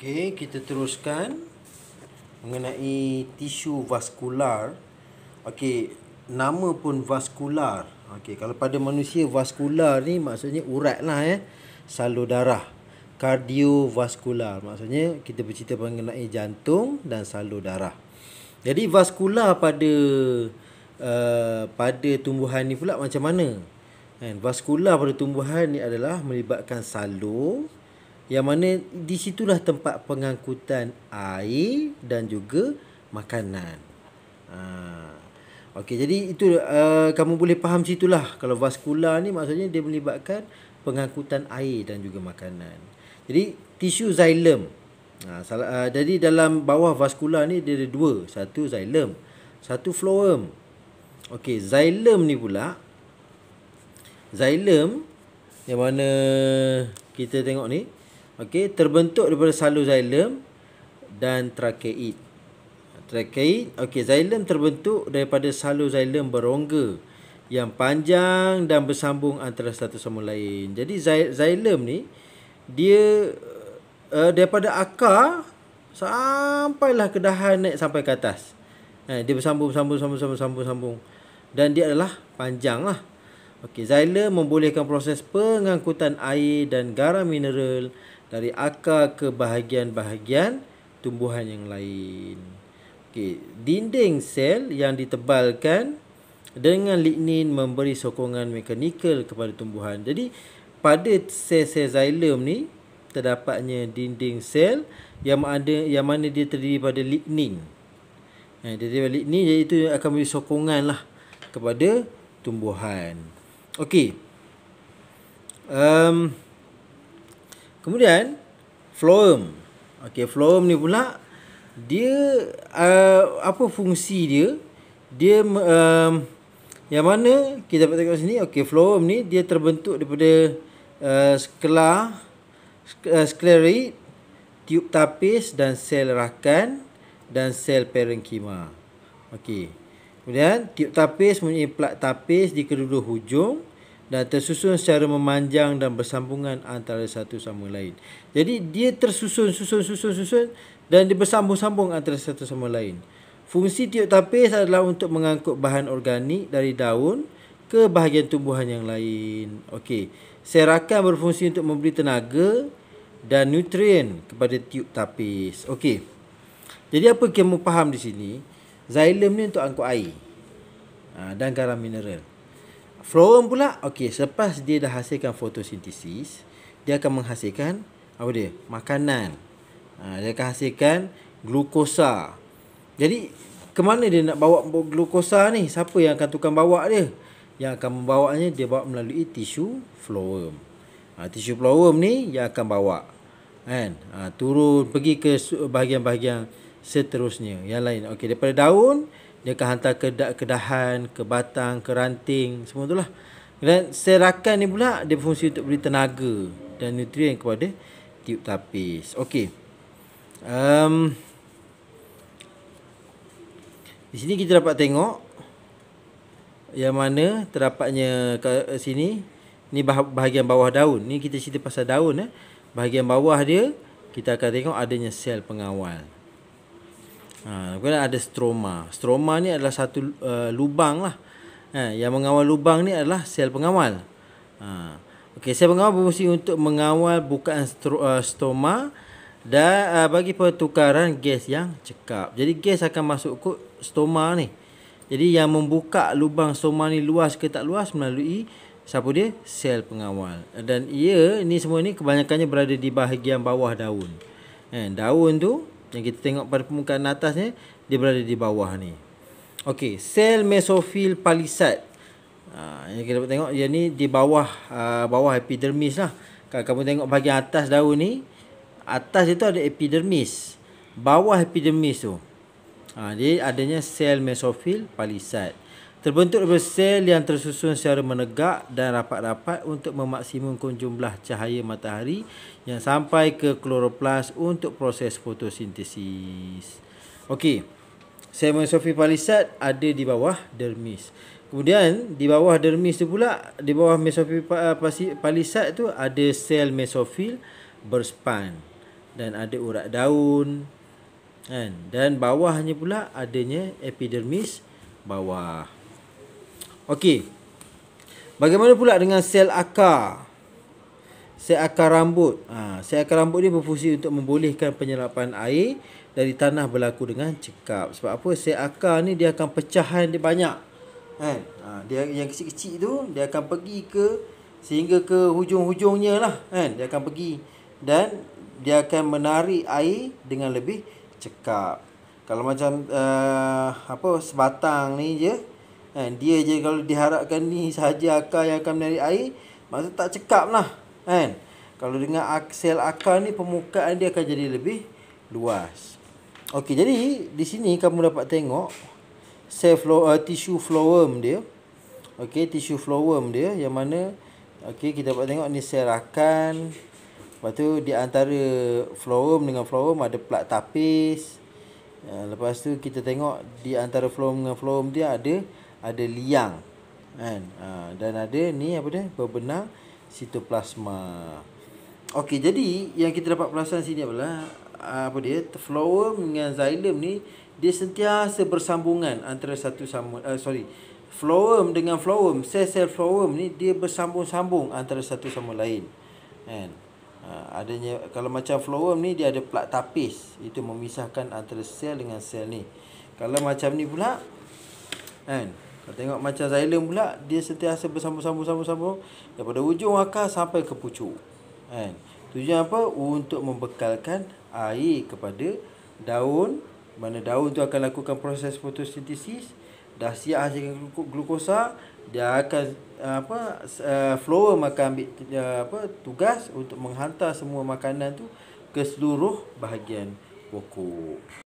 Okey, kita teruskan mengenai tisu vaskular. Okey, nama pun vaskular. Okey, kalau pada manusia vaskular ni maksudnya urat lah salur darah. Kardiovaskular maksudnya kita bercerita mengenai jantung dan salur darah. Jadi vaskular pada tumbuhan ni pula macam mana? Vaskular pada tumbuhan ni adalah melibatkan salur, yang mana di situlah tempat pengangkutan air dan juga makanan. Okey, jadi itu kamu boleh faham situlah. Kalau vaskular ni maksudnya dia melibatkan pengangkutan air dan juga makanan. Jadi tisu xilem. Jadi dalam bawah vaskular ni dia ada dua. Satu xilem, satu phloem. Okey, xilem ni pula, xilem yang mana kita tengok ni, okey, terbentuk daripada salur xilem dan trakeid. Okey, xilem terbentuk daripada salur xilem berongga yang panjang dan bersambung antara satu sama lain. Jadi xilem ni dia daripada akar sampailah ke dahan, naik sampai ke atas. Dia bersambung dan dia adalah panjang lah. Okey, xilem membolehkan proses pengangkutan air dan garam mineral dari akar ke bahagian-bahagian tumbuhan yang lain. Okey, dinding sel yang ditebalkan dengan lignin memberi sokongan mekanikal kepada tumbuhan. Jadi pada sel-sel xilem ni terdapatnya dinding sel yang mana dia terdiri pada lignin. Dia terdiri pada lignin, jadi itu akan memberi sokongan lah kepada tumbuhan. Okey. Kemudian phloem. Okey, phloem ni pula dia apa fungsi dia? Dia yang mana kita dapat tengok sini. Okey, phloem ni dia terbentuk daripada skleroid, tiub tapis dan sel rakan dan sel parenkima. Okey. Kemudian tiub tapis mempunyai plak tapis di kedua-dua hujung dan tersusun secara memanjang dan bersambungan antara satu sama lain. Jadi dia tersusun dan dia bersambung-sambung antara satu sama lain. Fungsi tiub tapis adalah untuk mengangkut bahan organik dari daun ke bahagian tumbuhan yang lain. Okey. Sel rakan berfungsi untuk memberi tenaga dan nutrien kepada tiub tapis. Okey. Jadi apa kamu faham di sini? Xilem ni untuk angkut air dan garam mineral. Phloem pula, okey, selepas dia dah hasilkan fotosintesis, dia akan menghasilkan apa dia? Makanan. Dia akan hasilkan glukosa. Jadi ke mana dia nak bawa glukosa ni? Siapa yang akan tukang bawa dia? Yang akan membawanya dia bawa melalui tisu phloem. Tisu phloem ni yang akan bawa turun pergi ke bahagian-bahagian seterusnya yang lain. Okey, daripada daun dia akan hantar ke dahan, ke batang, ke ranting, semua itulah. Dan sel rakan ni pula dia berfungsi untuk beri tenaga dan nutrien kepada tiub tapis. Okey. Di sini kita dapat tengok yang mana terdapatnya kat sini ni bahagian bawah daun. Ni kita cerita pasal daun Bahagian bawah dia kita akan tengok adanya sel pengawal. Kemudian ada stroma. Stroma ni adalah satu lubang lah. Yang mengawal lubang ni adalah sel pengawal. Okey, sel pengawal berfungsi untuk mengawal bukaan stoma dan bagi pertukaran gas yang cekap. Jadi gas akan masuk ke stoma ni. Jadi yang membuka lubang stoma ni luas ke tak luas melalui siapa dia? Sel pengawal. Dan ni semua ni kebanyakannya berada di bahagian bawah daun. Daun tu yang kita tengok pada permukaan atasnya, dia berada di bawah ni. Okey, sel mesofil palisad. Yang kita dapat tengok dia ni di bawah epidermis lah. Kalau kamu tengok bahagian atas daun ni, atas itu ada epidermis. Bawah epidermis tu dia adanya sel mesofil palisad. Terbentuk daripada sel yang tersusun secara menegak dan rapat-rapat untuk memaksimumkan jumlah cahaya matahari yang sampai ke kloroplas untuk proses fotosintesis. Okey. Sel mesofil palisad ada di bawah dermis. Kemudian di bawah dermis tu pula, di bawah mesofil palisad tu ada sel mesofil berspan. dan ada urat daun kan. Dan bawahnya pula adanya epidermis bawah. Okey. Bagaimana pula dengan sel akar? Sel akar rambut. Sel akar rambut ni berfungsi untuk membolehkan penyerapan air dari tanah berlaku dengan cekap. Sebab apa? Sel akar ni dia akan pecahan dia banyak. Kan? Dia yang kecil-kecil tu dia akan pergi sehingga ke hujung-hujungnya lah, kan? Dia akan pergi dan dia akan menarik air dengan lebih cekap. Kalau macam sebatang ni je, kan, dia je kalau diharapkan ni sahaja akar yang akan menarik air, maksud tak cekap lah, kan. Kalau dengan sel akar ni permukaan dia akan jadi lebih luas. Okey, jadi di sini kamu dapat tengok tissue flowem dia. Okey, tissue flowem dia yang mana kita dapat tengok ni sel rakan. Lepas tu di antara flowem dengan flowem ada plat tapis. Lepas tu kita tengok di antara flowem dengan flowem dia ada liang, kan. Dan ada ni berbenang sitoplasma. Okey, jadi yang kita dapat perasan sini adalah flowem dengan xylem ni dia sentiasa bersambungan antara flowem dengan flowem, sel-sel flowem ni dia bersambung-sambung antara satu sama lain, kan. Adanya kalau macam flowem ni dia ada plat tapis, itu memisahkan antara sel dengan sel ni. Kalau macam ni pula, kan, kalau tengok macam xylem pula, dia sentiasa bersambung-sambung daripada ujung akar sampai ke pucuk, kan. Tujuan apa? Untuk membekalkan air kepada daun, mana daun tu akan lakukan proses fotosintesis, dah siap hasilkan glukosa, dia akan flowem akan ambil tugas untuk menghantar semua makanan tu ke seluruh bahagian pokok.